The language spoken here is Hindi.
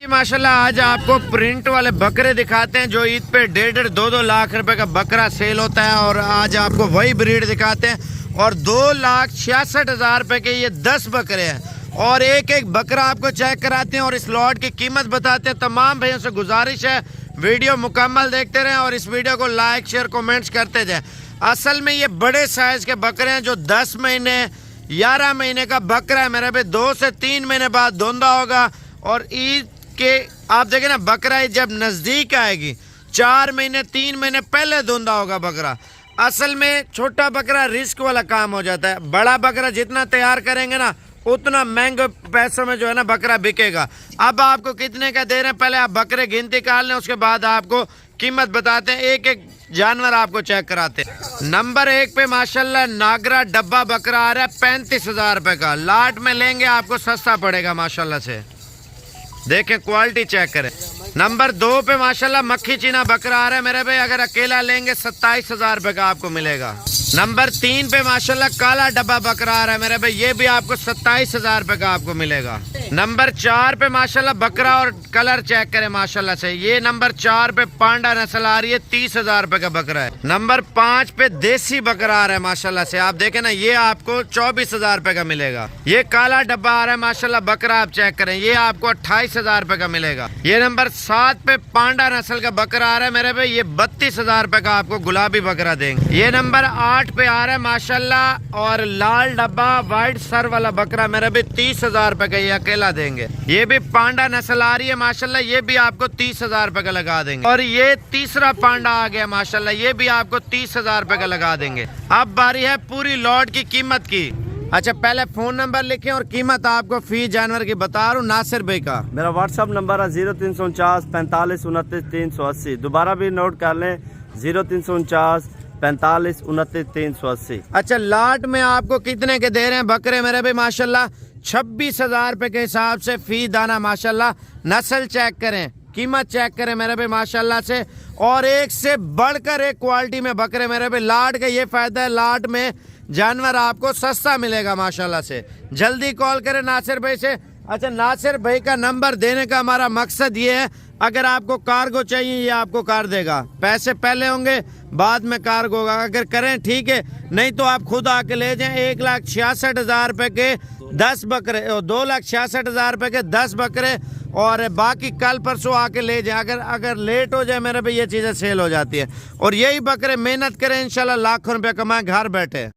माशाल्लाह आज आपको प्रिंट वाले बकरे दिखाते हैं जो ईद पे 1.5 2 लाख रुपए का बकरा सेल होता है। और आज आपको वही ब्रीड दिखाते हैं और 2,66,000 रुपए के ये 10 बकरे हैं और एक एक बकरा आपको चेक कराते हैं और इस लॉट की कीमत बताते हैं। तमाम भाइयों से गुजारिश है वीडियो मुकम्मल देखते रहें और इस वीडियो को लाइक शेयर कमेंट्स करते जाएं। असल में ये बड़े साइज के बकरे हैं जो 10 महीने 11 महीने का बकरा है मेरे भाई। 2 से 3 महीने बाद धुंधा होगा और ईद के आप देखें ना बकरा जब नजदीक आएगी 4 महीने 3 महीने पहले धुंधा होगा बकरा। असल में छोटा बकरा रिस्क वाला काम हो जाता है। बड़ा बकरा जितना तैयार करेंगे ना उतना महंगे पैसों में जो है ना बकरा बिकेगा। अब आपको कितने का दे रहे हैं पहले आप बकरे गिनती कर लें, उसके बाद आपको कीमत बताते हैं। एक एक जानवर आपको चेक कराते हैं। नंबर 1 पे माशाल्लाह नागरा डब्बा बकरा आ रहा है 35,000 रुपए का। लाट में लेंगे आपको सस्ता पड़ेगा माशाल्लाह से। देखें क्वालिटी चेक करें। नंबर 2 पे माशाल्लाह मक्खी चीना बकरा आ रहा है मेरे भाई। अगर अकेला लेंगे 27,000 रुपए का आपको मिलेगा। नंबर 3 पे माशाल्लाह काला डब्बा बकरा आ रहा है मेरे भाई। ये भी आपको 27,000 रुपए का आपको मिलेगा। नंबर 4 पे माशाल्लाह बकरा और कलर चेक करें माशाल्लाह से। ये नंबर 4 पे पांडा नस्ल आ रही है 30,000 रुपए का बकरा है। नंबर 5 पे देसी बकरा आ रहा है माशाल्लाह से। आप देखें ना ये आपको 24,000 रुपए का मिलेगा। ये काला डब्बा आ रहा है माशाल्लाह बकरा आप चेक करें। ये आपको 28,000 रुपए का मिलेगा। ये नंबर 7 पे पांडा नस्ल का बकरा आ रहा है मेरे भाई। ये 32,000 रुपए का आपको गुलाबी बकरा देंगे। ये नंबर 8 पे आ रहा है माशाल्लाह और लाल डब्बा व्हाइट सर वाला बकरा मेरे भाई 30,000 रुपए का ये अकेला देंगे। ये भी पांडा नस्ल आ रही है माशाल्लाह। ये भी आपको 30,000 रुपए का लगा देंगे। और ये तीसरा पांडा आ गया माशाल्लाह। ये भी आपको 30,000 रुपए का लगा देंगे। अब बारी है पूरी लॉट की कीमत की। अच्छा पहले फोन नंबर लिखें और कीमत आपको फी जानवर की बता रहा हूँ नासिर भाई का। मेरा व्हाट्सअप नंबर है 0349 45 29 380। दोबारा भी नोट कर लें 0349 45 29 380। अच्छा लाट में आपको कितने के दे रहे हैं बकरे मेरे भाई माशाल्लाह 26,000 रुपए के हिसाब से फी दाना माशाल्लाह। नस्ल चेक करें, कीमत चेक करें मेरे भाई माशाल्लाह से। और एक से बढ़कर एक क्वालिटी में बकरे मेरे भाई। लाट का ये फायदा है लाट में जानवर आपको सस्ता मिलेगा माशाल्लाह से। जल्दी कॉल करें नासिर भाई से। अच्छा नासिर भाई का नंबर देने का हमारा मकसद ये है अगर आपको कार्गो चाहिए ये आपको कर देगा। पैसे पहले होंगे बाद में कार्गो होगा। अगर करें ठीक है, नहीं तो आप खुद आके ले जाएं। 1,66,000 रुपए के 10 बकरे, 2,66,000 रुपए के 10 बकरे और बाकी कल परसों आके ले जाए। अगर लेट हो जाए मेरे भाई ये चीज़ें सेल हो जाती है। और यही बकरे मेहनत करें इंशाल्लाह लाखों रुपए कमाएं घर बैठे।